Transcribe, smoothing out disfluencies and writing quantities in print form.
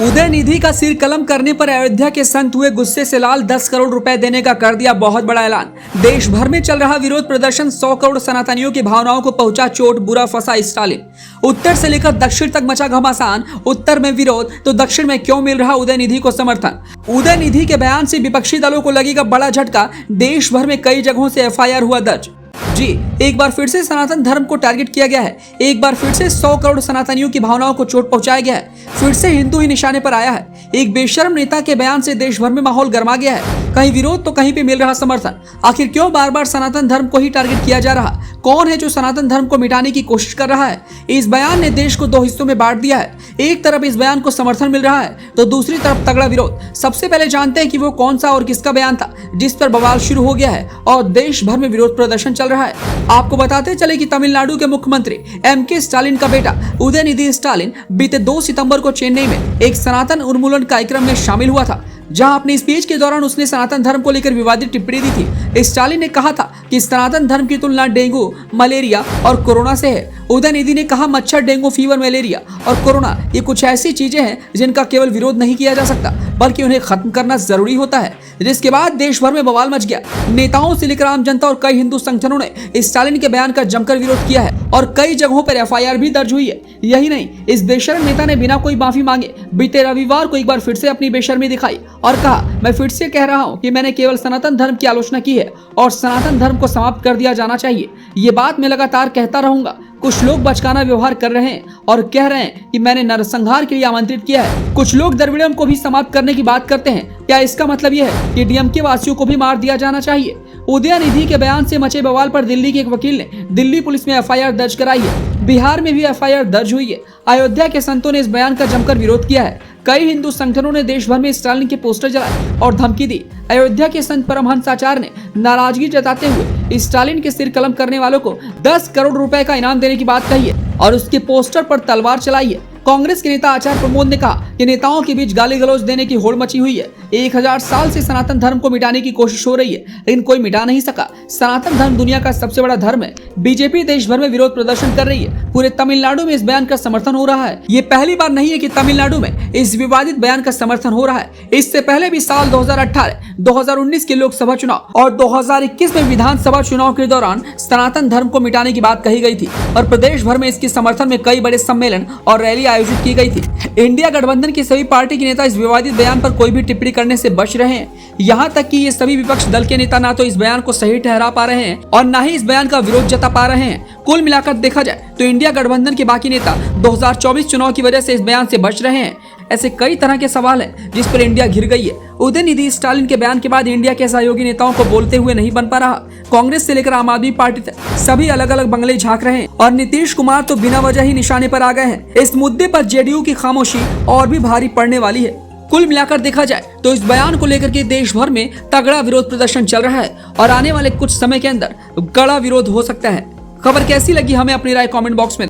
उदयनिधि का सिर कलम करने पर अयोध्या के संत हुए गुस्से से लाल। 10 करोड़ रुपए देने का कर दिया बहुत बड़ा ऐलान। देश भर में चल रहा विरोध प्रदर्शन 100 करोड़ सनातनियों की भावनाओं को पहुंचा चोट, बुरा फंसा स्टालिन। उत्तर से लेकर दक्षिण तक मचा घमासान। उत्तर में विरोध तो दक्षिण में क्यों मिल रहा उदयनिधि को समर्थन। उदयनिधि के बयान से विपक्षी दलों को लगेगा बड़ा झटका। देश भर में कई जगहों से एफआईआर हुआ दर्ज। जी, एक बार फिर से सनातन धर्म को टारगेट किया गया है। एक बार फिर से 100 करोड़ सनातनियों की भावनाओं को चोट पहुंचाया गया है। फिर से हिंदू ही निशाने पर आया है। एक बेशर्म नेता के बयान से देश भर में माहौल गर्मा गया है। कहीं विरोध तो कहीं पे मिल रहा समर्थन। आखिर क्यों बार बार सनातन धर्म को ही टारगेट किया जा रहा? कौन है जो सनातन धर्म को मिटाने की कोशिश कर रहा है? इस बयान ने देश को दो हिस्सों में बांट दिया है। एक तरफ इस बयान को समर्थन मिल रहा है तो दूसरी तरफ तगड़ा विरोध। सबसे पहले जानते हैं कि वो कौन सा और किसका बयान था जिस पर बवाल शुरू हो गया है और देश भर में विरोध प्रदर्शन चल रहा है। आपको बताते चले कि तमिलनाडु के मुख्यमंत्री एम.के. स्टालिन का बेटा उदयनिधि स्टालिन बीते 2 सितंबर को चेन्नई में एक सनातन उन्मूलन कार्यक्रम में शामिल हुआ था, जहां अपनी स्पीच के दौरान उसने सनातन धर्म को लेकर विवादित टिप्पणी दी थी। स्टालिन ने कहा था कि सनातन धर्म की तुलना डेंगू, मलेरिया और कोरोना से है। उदयनिधि ने कहा मच्छर, डेंगू फीवर, मलेरिया और कोरोना ये कुछ ऐसी चीजें हैं जिनका केवल विरोध नहीं किया जा सकता बल्कि उन्हें खत्म करना जरूरी होता है। जिसके बाद देश भर में बवाल मच गया। नेताओं से लेकर आम जनता और कई हिंदू संगठनों ने स्टालिन के बयान का जमकर विरोध किया है और कई जगहों पर एफआईआर भी दर्ज हुई है। यही नहीं, इस बेशर्म नेता ने बिना कोई माफी मांगे बीते रविवार को एक बार फिर से अपनी बेशर्मी दिखाई और कहा, मैं फिर से कह रहा हूं कि मैंने केवल सनातन धर्म की आलोचना की है और सनातन धर्म को समाप्त कर दिया जाना चाहिए। ये बात मैं लगातार कहता रहूंगा। कुछ लोग बचकाना व्यवहार कर रहे हैं और कह रहे हैं कि मैंने नरसंहार के लिए आमंत्रित किया है। कुछ लोग द्रविड़म को भी समाप्त करने की बात करते हैं। क्या इसका मतलब यह है कि डीएमके वासियों को भी मार दिया जाना चाहिए? उदयनिधि के बयान से मचे बवाल पर दिल्ली के एक वकील ने दिल्ली पुलिस में एफआईआर दर्ज कराई है। बिहार में भी एफआईआर दर्ज हुई है। अयोध्या के संतों ने इस बयान का जमकर विरोध किया है। कई हिंदू संगठनों ने देश भर में स्टालिन के पोस्टर जलाए और धमकी दी। अयोध्या के संत परमहंसाचार्य ने नाराजगी जताते हुए स्टालिन के सिर कलम करने वालों को 10 करोड़ रुपए का इनाम देने की बात कही है और उसके पोस्टर पर तलवार चलाई है। कांग्रेस के नेता आचार्य प्रमोद ने कहा कि नेताओं के बीच गाली गलौज देने की होड़ मची हुई है। 1000 साल से सनातन धर्म को मिटाने की कोशिश हो रही है लेकिन कोई मिटा नहीं सका। सनातन धर्म दुनिया का सबसे बड़ा धर्म है। बीजेपी देश भर में विरोध प्रदर्शन कर रही है। पूरे तमिलनाडु में इस बयान का समर्थन हो रहा है। ये पहली बार नहीं है कि तमिलनाडु में इस विवादित बयान का समर्थन हो रहा है। इससे पहले भी साल 2018, 2019 के लोकसभा चुनाव और 2021 में विधानसभा चुनाव के दौरान सनातन धर्म को मिटाने की बात कही गई थी और प्रदेश भर में इसके समर्थन में कई बड़े सम्मेलन और रैली आयोजित की गई थी। इंडिया गठबंधन की सभी पार्टी के नेता इस विवादित बयान पर कोई भी टिप्पणी करने से बच रहे हैं। यहाँ तक कि ये सभी विपक्ष दल के नेता ना तो इस बयान को सही ठहरा पा रहे हैं और ना ही इस बयान का विरोध जता पा रहे हैं। कुल मिलाकर देखा जाए तो इंडिया गठबंधन के बाकी नेता 2024 चुनाव की वजह से इस बयान से बच रहे हैं। ऐसे कई तरह के सवाल हैं जिस पर इंडिया घिर गई है। उदयनिधि स्टालिन के बयान के बाद इंडिया के सहयोगी नेताओं को बोलते हुए नहीं बन पा रहा। कांग्रेस से लेकर आम आदमी पार्टी तक सभी अलग अलग बंगले झांक रहे हैं और नीतीश कुमार तो बिना वजह ही निशाने पर आ गए हैं। इस मुद्दे पर जेडीयू की खामोशी और भी भारी पड़ने वाली है। कुल मिलाकर देखा जाए तो इस बयान को लेकर के देश भर में तगड़ा विरोध प्रदर्शन चल रहा है और आने वाले कुछ समय के अंदर कड़ा विरोध हो सकता है। खबर कैसी लगी हमें अपनी राय कमेंट बॉक्स में